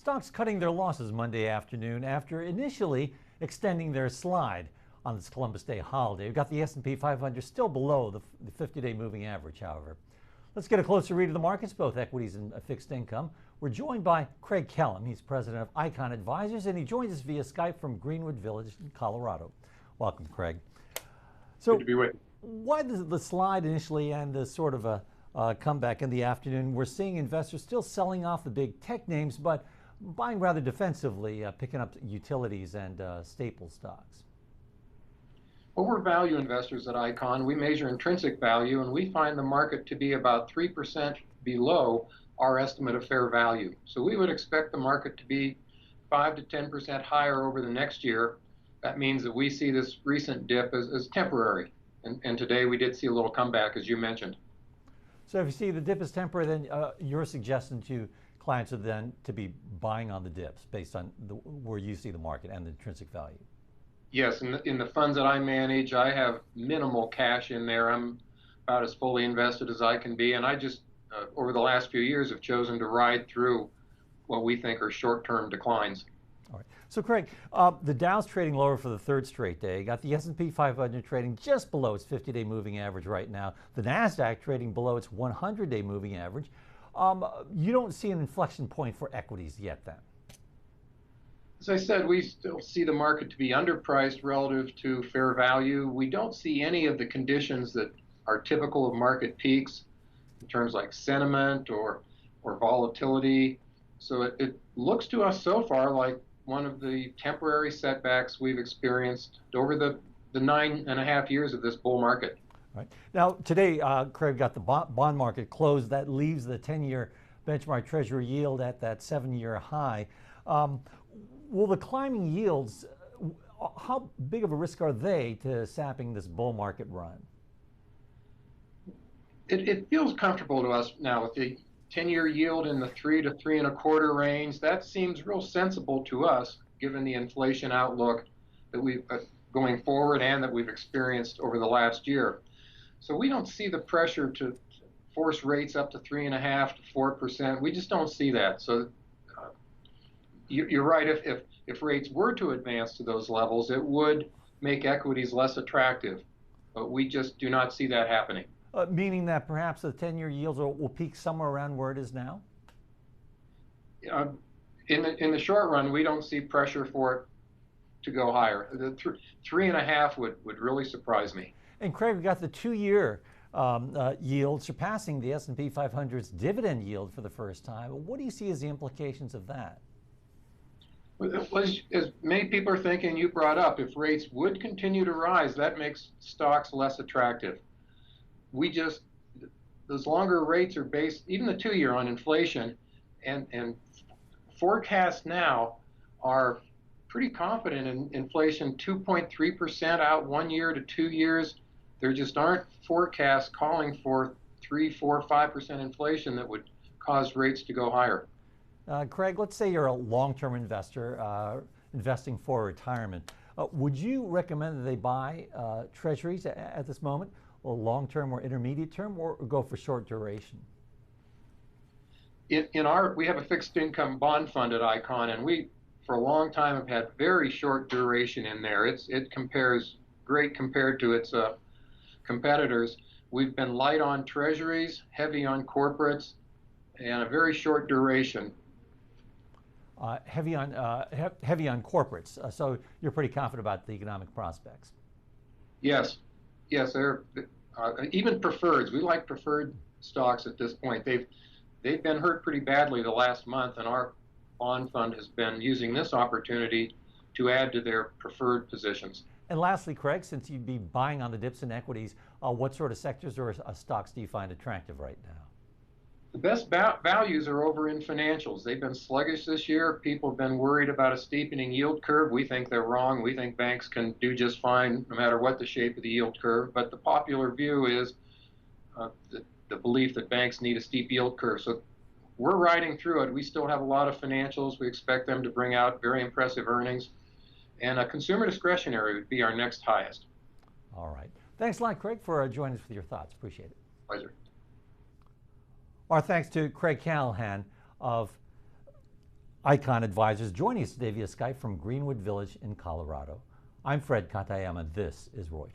Stocks cutting their losses Monday afternoon after initially extending their slide on this Columbus Day holiday. We've got the S&P 500 still below the 50-day moving average, however. Let's get a closer read of the markets, both equities and fixed income. We're joined by Craig Kellum. He's president of Icon Advisors, and he joins us via Skype from Greenwood Village in Colorado. Welcome, Craig. So, good to be with you. Why the slide initially and the sort of a comeback in the afternoon? We're seeing investors still selling off the big tech names, but buying rather defensively, picking up utilities and staple stocks. Well, we're value investors at Icon. We measure intrinsic value, and we find the market to be about 3% below our estimate of fair value. So we would expect the market to be 5 to 10% higher over the next year. That means that we see this recent dip as temporary. And today we did see a little comeback, as you mentioned. So if you see the dip is temporary, then you're suggesting to clients are then to be buying on the dips based on where you see the market and the intrinsic value. Yes, in the funds that I manage, I have minimal cash in there. I'm about as fully invested as I can be, and I just, over the last few years, have chosen to ride through what we think are short-term declines. All right. So, Craig, the Dow's trading lower for the third straight day. Got the S&P 500 trading just below its 50-day moving average right now. The NASDAQ trading below its 100-day moving average. You don't see an inflection point for equities yet, then? As I said, we still see the market to be underpriced relative to fair value. We don't see any of the conditions that are typical of market peaks in terms like sentiment or volatility. So it looks to us so far like one of the temporary setbacks we've experienced over the 9.5 years of this bull market. Right. Now, today, Craig, got the bond market closed. That leaves the 10-year benchmark treasury yield at that 7-year high. Will the climbing yields, how big of a risk are they to sapping this bull market run? It feels comfortable to us now with the 10-year yield in the 3 to 3.25 range. That seems real sensible to us, given the inflation outlook that we've going forward and that we've experienced over the last year. So we don't see the pressure to force rates up to 3.5 to 4%. We just don't see that. So you're right. If rates were to advance to those levels, it would make equities less attractive. But we just do not see that happening. Meaning that perhaps the 10-year yields will peak somewhere around where it is now? In the short run, we don't see pressure for it to go higher. The 3.5 would really surprise me. And Craig, we got the 2-year yield surpassing the S&P 500's dividend yield for the first time. What do you see as the implications of that? As many people are thinking, you brought up, if rates would continue to rise, that makes stocks less attractive. Those longer rates are based, even the 2-year, on inflation, and forecasts now are pretty confident in inflation 2.3% out 1 year to 2 years. There just aren't forecasts calling for 3, 4, 5% inflation that would cause rates to go higher. Craig, let's say you're a long-term investor investing for retirement. Would you recommend that they buy treasuries at this moment, or long-term or intermediate term, or go for short duration? We have a fixed income bond fund at Icon, and we, for a long time, have had very short duration in there. It compares great compared to its competitors. We've been light on treasuries, heavy on corporates, and a very short duration. Heavy on corporates. So you're pretty confident about the economic prospects. Yes. They're even preferreds. We like preferred stocks at this point. They've been hurt pretty badly the last month, and our bond fund has been using this opportunity to add to their preferred positions. And lastly, Craig, since you'd be buying on the dips in equities, what sort of sectors or stocks do you find attractive right now? The best values are over in financials. They've been sluggish this year. People have been worried about a steepening yield curve. We think they're wrong. We think banks can do just fine no matter what the shape of the yield curve. But the popular view is the belief that banks need a steep yield curve. So we're riding through it. We still have a lot of financials. We expect them to bring out very impressive earnings. And consumer discretionary would be our next highest. All right. Thanks a lot, Craig, for joining us with your thoughts. Appreciate it. Pleasure. Our thanks to Craig Callahan of Icon Advisors joining us today via Skype from Greenwood Village in Colorado. I'm Fred Katayama. This is Reuters.